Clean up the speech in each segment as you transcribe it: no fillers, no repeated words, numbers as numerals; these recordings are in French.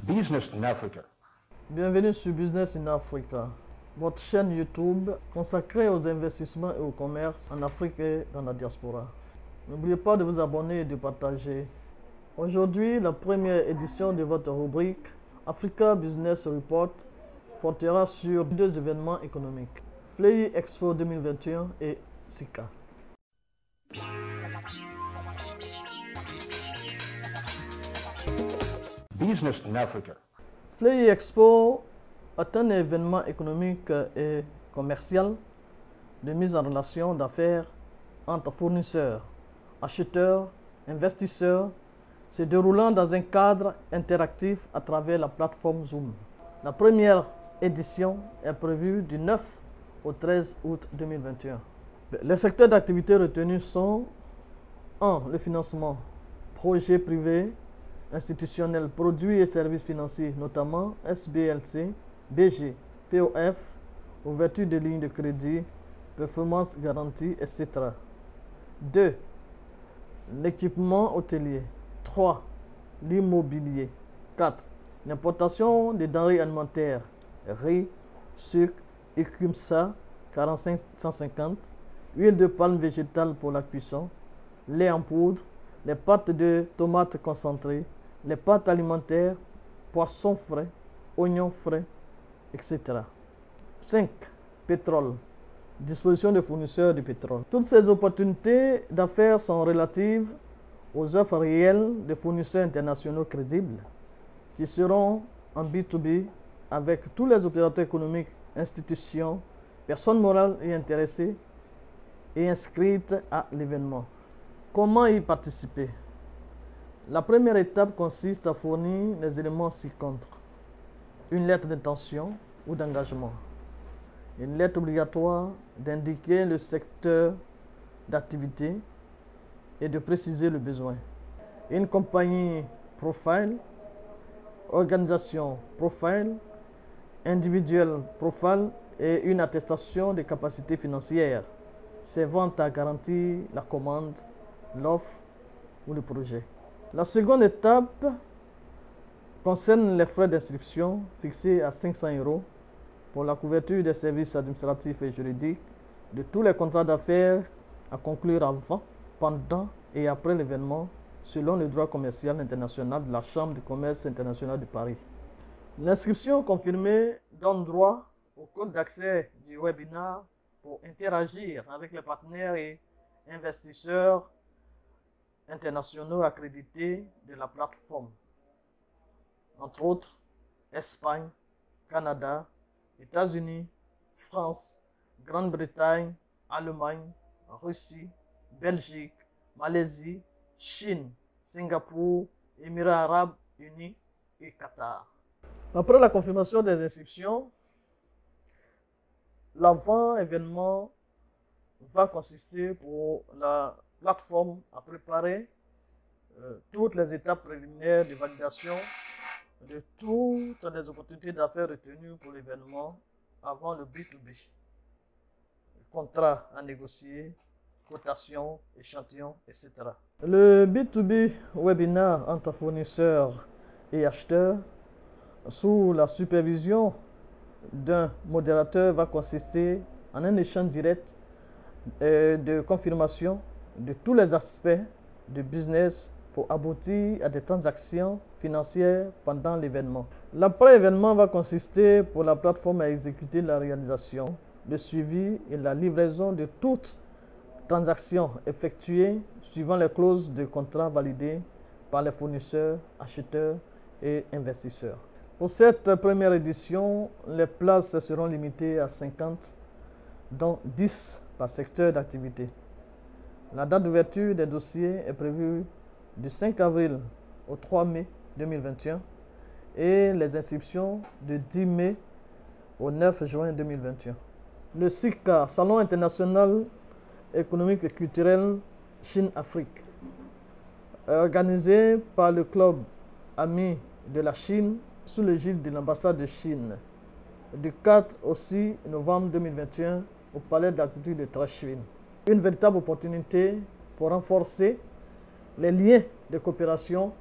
Business in Africa. Bienvenue sur Business in Africa, votre chaîne YouTube consacrée aux investissements et au commerce en Afrique et dans la diaspora. N'oubliez pas de vous abonner et de partager. Aujourd'hui, la première édition de votre rubrique Africa Business Report portera sur deux événements économiques, FLEI Expo 2021 et SICA. Business in Africa. FLEI Expo est un événement économique et commercial de mise en relation d'affaires entre fournisseurs, acheteurs, investisseurs, se déroulant dans un cadre interactif à travers la plateforme Zoom. La première édition est prévue du 9 au 13 août 2021. Les secteurs d'activité retenus sont 1. Le financement, projets privés, institutionnels, produits et services financiers, notamment SBLC, BG, POF, ouverture de lignes de crédit, performance garantie, etc. 2. L'équipement hôtelier. 3. L'immobilier. 4. L'importation des denrées alimentaires, riz, sucre, écumsa, 45-150, huile de palme végétale pour la cuisson, lait en poudre, les pâtes de tomates concentrées, les pâtes alimentaires, poissons frais, oignons frais, etc. 5. Pétrole. Disposition des fournisseurs de pétrole. Toutes ces opportunités d'affaires sont relatives aux offres réelles de fournisseurs internationaux crédibles qui seront en B2B avec tous les opérateurs économiques, institutions, personnes morales et intéressées et inscrites à l'événement. Comment y participer? La première étape consiste à fournir les éléments ci-contre. Une lettre d'intention ou d'engagement. Une lettre obligatoire d'indiquer le secteur d'activité et de préciser le besoin. Une compagnie profile, organisation profile, individuel profile et une attestation de capacité financière servant à garantir la commande, l'offre ou le projet. La seconde étape concerne les frais d'inscription fixés à 500 € pour la couverture des services administratifs et juridiques de tous les contrats d'affaires à conclure avant, pendant et après l'événement selon le droit commercial international de la Chambre de commerce internationale de Paris. L'inscription confirmée donne droit au code d'accès du webinaire pour interagir avec les partenaires et investisseurs internationaux accrédités de la plateforme, entre autres Espagne, Canada, États-Unis, France, Grande-Bretagne, Allemagne, Russie, Belgique, Malaisie, Chine, Singapour, Émirats arabes unis et Qatar. Après la confirmation des inscriptions, l'avant-événement va consister pour la plateforme à préparer toutes les étapes préliminaires de validation de toutes les opportunités d'affaires retenues pour l'événement avant le B2B. Contrat à négocier, cotation, échantillon, etc. Le B2B webinaire entre fournisseurs et acheteurs sous la supervision d'un modérateur va consister en un échange direct de confirmation de tous les aspects du business pour aboutir à des transactions financières pendant l'événement. L'après-événement va consister pour la plateforme à exécuter la réalisation, le suivi et la livraison de toutes transactions effectuées suivant les clauses de contrat validées par les fournisseurs, acheteurs et investisseurs. Pour cette première édition, les places seront limitées à 50, dont 10 par secteur d'activité. La date d'ouverture des dossiers est prévue du 5 avril au 3 mai 2021 et les inscriptions du 10 mai au 9 juin 2021. Le SICA, Salon international économique et culturel Chine-Afrique, organisé par le club Amis de la Chine sous l'égide de l'ambassade de Chine, du 4 au 6 novembre 2021 au palais de la culture de Trashwin. Une véritable opportunité pour renforcer les liens de coopération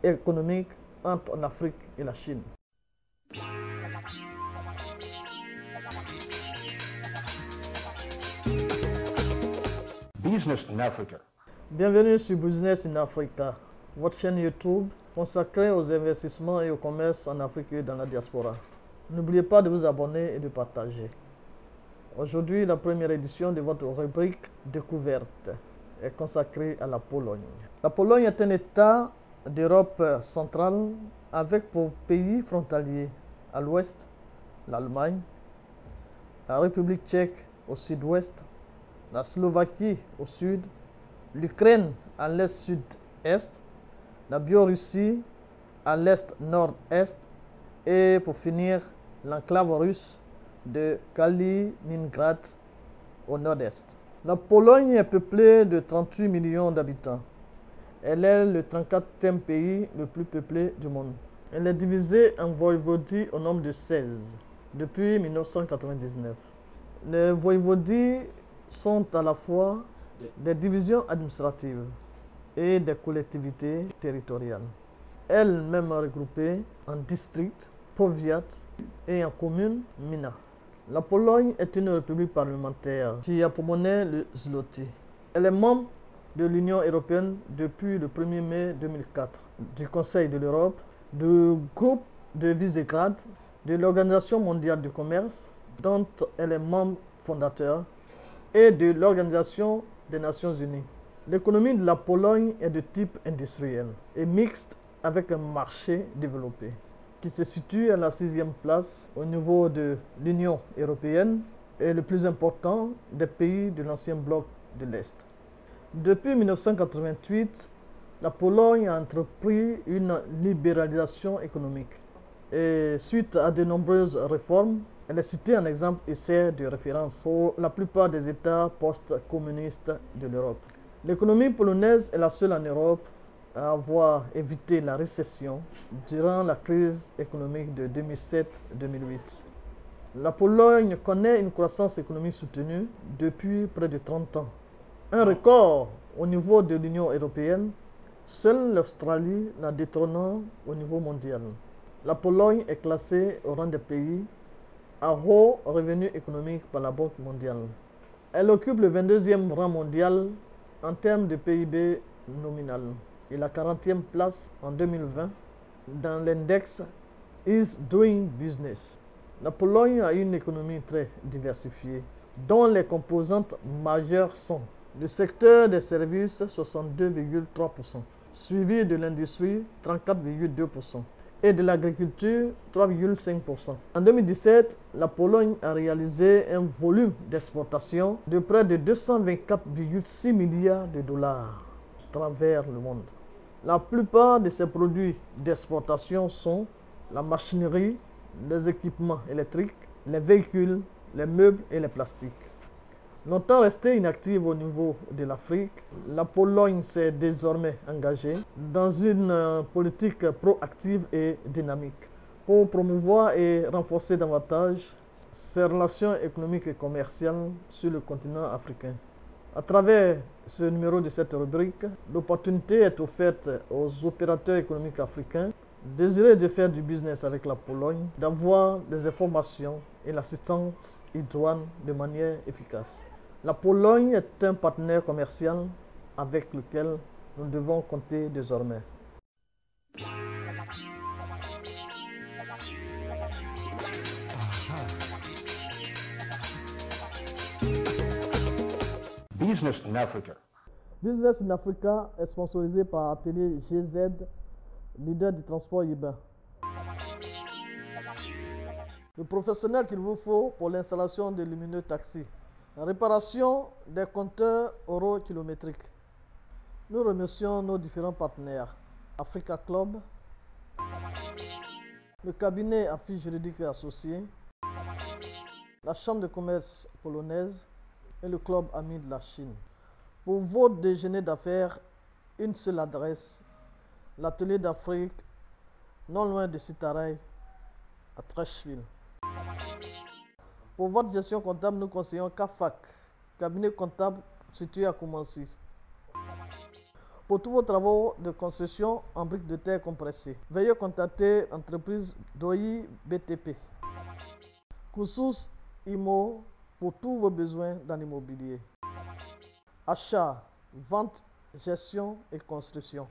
économique entre l'Afrique et la Chine. Business in Africa. Bienvenue sur Business in Africa, votre chaîne YouTube consacrée aux investissements et au commerce en Afrique et dans la diaspora. N'oubliez pas de vous abonner et de partager. Aujourd'hui, la première édition de votre rubrique Découverte est consacrée à la Pologne. La Pologne est un État d'Europe centrale avec pour pays frontaliers à l'ouest l'Allemagne, la République tchèque au sud-ouest, la Slovaquie au sud, l'Ukraine à l'est-sud-est, la Biélorussie à l'est-nord-est et pour finir l'enclave russe de Kaliningrad au nord-est. La Pologne est peuplée de 38 millions d'habitants. Elle est le 34e pays le plus peuplé du monde. Elle est divisée en voïvodie au nombre de 16 depuis 1999. Les voïvodies sont à la fois des divisions administratives et des collectivités territoriales, elles-mêmes regroupées en districts, powiats et en communes gmina. La Pologne est une république parlementaire qui a pour monnaie le zloty. Elle est membre de l'Union européenne depuis le 1er mai 2004, du Conseil de l'Europe, du groupe de Visegrad, de l'Organisation mondiale du commerce, dont elle est membre fondateur, et de l'Organisation des Nations unies. L'économie de la Pologne est de type industriel et mixte avec un marché développé qui se situe à la 6e place au niveau de l'Union européenne et le plus important des pays de l'ancien bloc de l'Est. Depuis 1988, la Pologne a entrepris une libéralisation économique et suite à de nombreuses réformes, elle est citée en exemple et sert de référence pour la plupart des États post-communistes de l'Europe. L'économie polonaise est la seule en Europe à avoir évité la récession durant la crise économique de 2007-2008. La Pologne connaît une croissance économique soutenue depuis près de 30 ans. Un record au niveau de l'Union européenne, seule l'Australie la détrônant au niveau mondial. La Pologne est classée au rang des pays à haut revenu économique par la Banque mondiale. Elle occupe le 22e rang mondial en termes de PIB nominal et la 40e place en 2020 dans l'index Is Doing Business. La Pologne a une économie très diversifiée dont les composantes majeures sont le secteur des services 62,3%, suivi de l'industrie 34,2%. Et de l'agriculture, 3,5%. En 2017, la Pologne a réalisé un volume d'exportation de près de 224,6 milliards de dollars à travers le monde. La plupart de ces produits d'exportation sont la machinerie, les équipements électriques, les véhicules, les meubles et les plastiques. Longtemps restée inactive au niveau de l'Afrique, la Pologne s'est désormais engagée dans une politique proactive et dynamique pour promouvoir et renforcer davantage ses relations économiques et commerciales sur le continent africain. À travers ce numéro de cette rubrique, l'opportunité est offerte aux opérateurs économiques africains désireux de faire du business avec la Pologne, d'avoir des informations et l'assistance idoine de manière efficace. La Pologne est un partenaire commercial avec lequel nous devons compter désormais. Business in Africa. Business in Africa est sponsorisé par Atelier GZ, leader du transport urbain. Le professionnel qu'il vous faut pour l'installation de lumineux taxis. La réparation des compteurs euro-kilométriques. Nous remercions nos différents partenaires. Africa Club, le cabinet Affiches Juridiques et Associés, la Chambre de commerce polonaise et le Club Ami de la Chine. Pour vos déjeuners d'affaires, une seule adresse, l'Atelier d'Afrique, non loin de Sitaray, à Trècheville. Pour votre gestion comptable, nous conseillons CAFAC, cabinet comptable situé à Koumansi. Pour tous vos travaux de construction en briques de terre compressées, veuillez contacter l'entreprise Doyi BTP. Koussous Imo pour tous vos besoins dans l'immobilier. Achat, vente, gestion et construction.